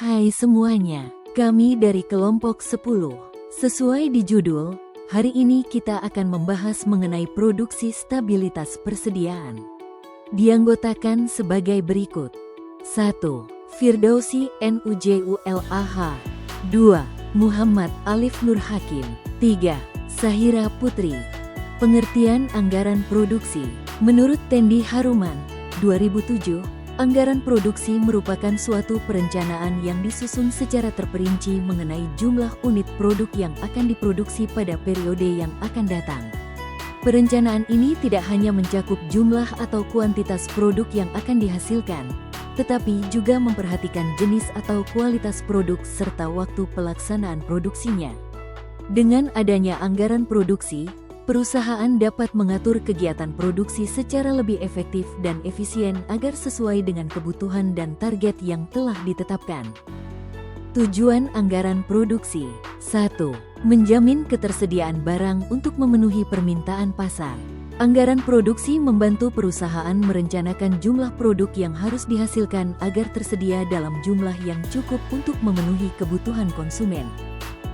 Hai semuanya, kami dari kelompok 10. Sesuai di judul, hari ini kita akan membahas mengenai produksi stabilitas persediaan. Dianggotakan sebagai berikut. 1. Firdausi Nujulah. 2. Muhammad Alif Nur Hakim. 3. Sahira Putri. Pengertian anggaran produksi. Menurut Tendi Haruman, 2007, anggaran produksi merupakan suatu perencanaan yang disusun secara terperinci mengenai jumlah unit produk yang akan diproduksi pada periode yang akan datang. Perencanaan ini tidak hanya mencakup jumlah atau kuantitas produk yang akan dihasilkan, tetapi juga memperhatikan jenis atau kualitas produk serta waktu pelaksanaan produksinya. Dengan adanya anggaran produksi, perusahaan dapat mengatur kegiatan produksi secara lebih efektif dan efisien agar sesuai dengan kebutuhan dan target yang telah ditetapkan. Tujuan anggaran produksi. 1. Menjamin ketersediaan barang untuk memenuhi permintaan pasar. Anggaran produksi membantu perusahaan merencanakan jumlah produk yang harus dihasilkan agar tersedia dalam jumlah yang cukup untuk memenuhi kebutuhan konsumen.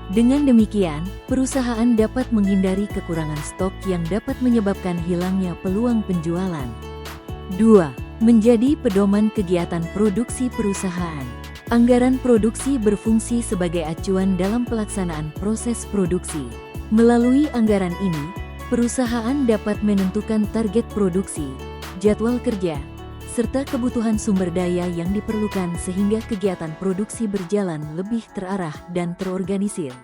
Dengan demikian, perusahaan dapat menghindari kekurangan stok yang dapat menyebabkan hilangnya peluang penjualan. 2. Menjadi pedoman kegiatan produksi perusahaan. Anggaran produksi berfungsi sebagai acuan dalam pelaksanaan proses produksi. Melalui anggaran ini, perusahaan dapat menentukan target produksi, jadwal kerja, serta kebutuhan sumber daya yang diperlukan sehingga kegiatan produksi berjalan lebih terarah dan terorganisir.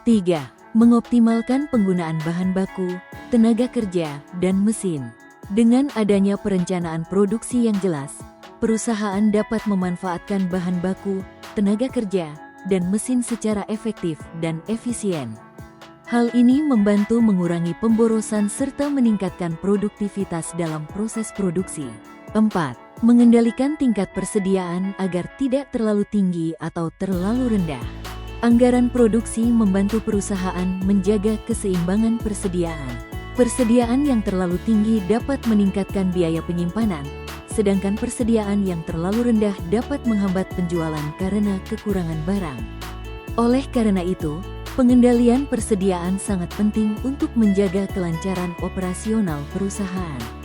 3. Mengoptimalkan penggunaan bahan baku, tenaga kerja, dan mesin. Dengan adanya perencanaan produksi yang jelas, perusahaan dapat memanfaatkan bahan baku, tenaga kerja, dan mesin secara efektif dan efisien. Hal ini membantu mengurangi pemborosan serta meningkatkan produktivitas dalam proses produksi. 4. Mengendalikan tingkat persediaan agar tidak terlalu tinggi atau terlalu rendah. Anggaran produksi membantu perusahaan menjaga keseimbangan persediaan. Persediaan yang terlalu tinggi dapat meningkatkan biaya penyimpanan, sedangkan persediaan yang terlalu rendah dapat menghambat penjualan karena kekurangan barang. Oleh karena itu, pengendalian persediaan sangat penting untuk menjaga kelancaran operasional perusahaan.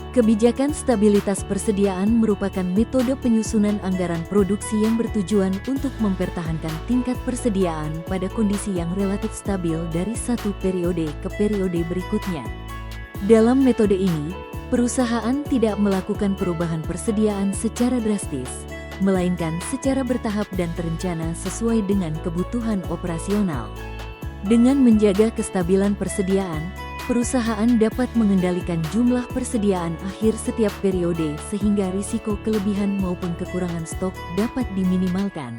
Kebijakan stabilitas persediaan merupakan metode penyusunan anggaran produksi yang bertujuan untuk mempertahankan tingkat persediaan pada kondisi yang relatif stabil dari satu periode ke periode berikutnya. Dalam metode ini, perusahaan tidak melakukan perubahan persediaan secara drastis, melainkan secara bertahap dan terencana sesuai dengan kebutuhan operasional. Dengan menjaga kestabilan persediaan, perusahaan dapat mengendalikan jumlah persediaan akhir setiap periode sehingga risiko kelebihan maupun kekurangan stok dapat diminimalkan.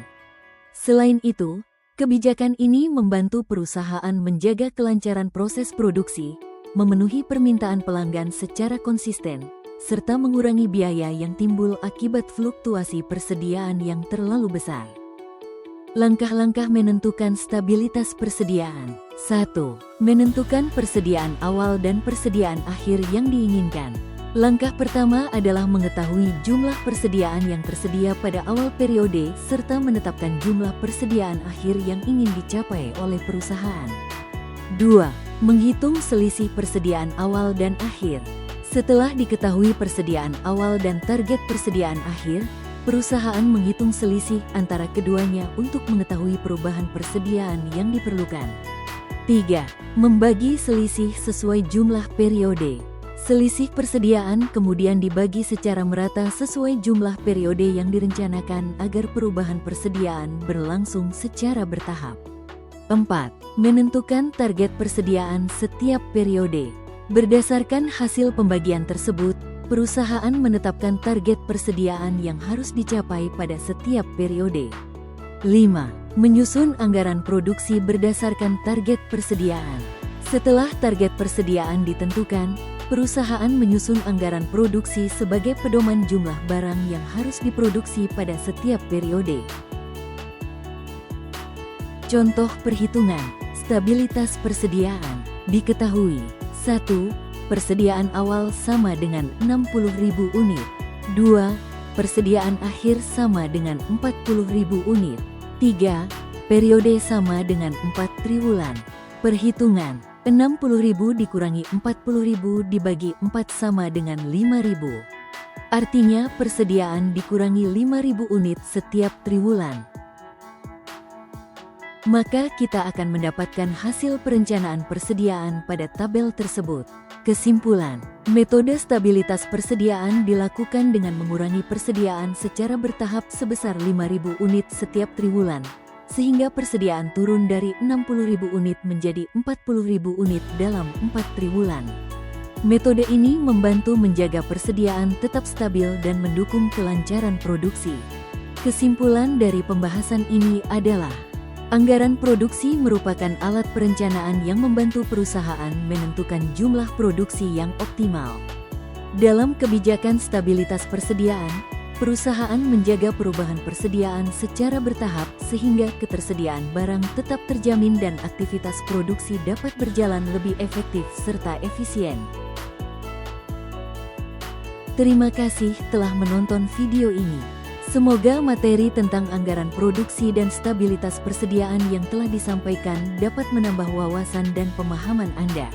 Selain itu, kebijakan ini membantu perusahaan menjaga kelancaran proses produksi, memenuhi permintaan pelanggan secara konsisten, serta mengurangi biaya yang timbul akibat fluktuasi persediaan yang terlalu besar. Langkah-langkah menentukan stabilitas persediaan. 1. Menentukan persediaan awal dan persediaan akhir yang diinginkan. Langkah pertama adalah mengetahui jumlah persediaan yang tersedia pada awal periode serta menetapkan jumlah persediaan akhir yang ingin dicapai oleh perusahaan. 2. Menghitung selisih persediaan awal dan akhir. Setelah diketahui persediaan awal dan target persediaan akhir, perusahaan menghitung selisih antara keduanya untuk mengetahui perubahan persediaan yang diperlukan. 3. Membagi selisih sesuai jumlah periode. Selisih persediaan kemudian dibagi secara merata sesuai jumlah periode yang direncanakan agar perubahan persediaan berlangsung secara bertahap. 4. Menentukan target persediaan setiap periode. Berdasarkan hasil pembagian tersebut, perusahaan menetapkan target persediaan yang harus dicapai pada setiap periode. 5. Menyusun anggaran produksi berdasarkan target persediaan. Setelah target persediaan ditentukan, perusahaan menyusun anggaran produksi sebagai pedoman jumlah barang yang harus diproduksi pada setiap periode. Contoh perhitungan stabilitas persediaan. Diketahui 1. Persediaan awal sama dengan 60.000 unit. 2. persediaan akhir sama dengan 40.000 unit. 3. Periode sama dengan 4 triwulan. Perhitungan, 60.000 dikurangi 40.000 dibagi 4 sama dengan 5.000. Artinya persediaan dikurangi 5.000 unit setiap triwulan. Maka kita akan mendapatkan hasil perencanaan persediaan pada tabel tersebut. Kesimpulan, metode stabilitas persediaan dilakukan dengan mengurangi persediaan secara bertahap sebesar 5.000 unit setiap triwulan, sehingga persediaan turun dari 60.000 unit menjadi 40.000 unit dalam 4 triwulan. Metode ini membantu menjaga persediaan tetap stabil dan mendukung kelancaran produksi. Kesimpulan dari pembahasan ini adalah anggaran produksi merupakan alat perencanaan yang membantu perusahaan menentukan jumlah produksi yang optimal. Dalam kebijakan stabilitas persediaan, perusahaan menjaga perubahan persediaan secara bertahap sehingga ketersediaan barang tetap terjamin dan aktivitas produksi dapat berjalan lebih efektif serta efisien. Terima kasih telah menonton video ini. Semoga materi tentang anggaran produksi dan stabilitas persediaan yang telah disampaikan dapat menambah wawasan dan pemahaman Anda.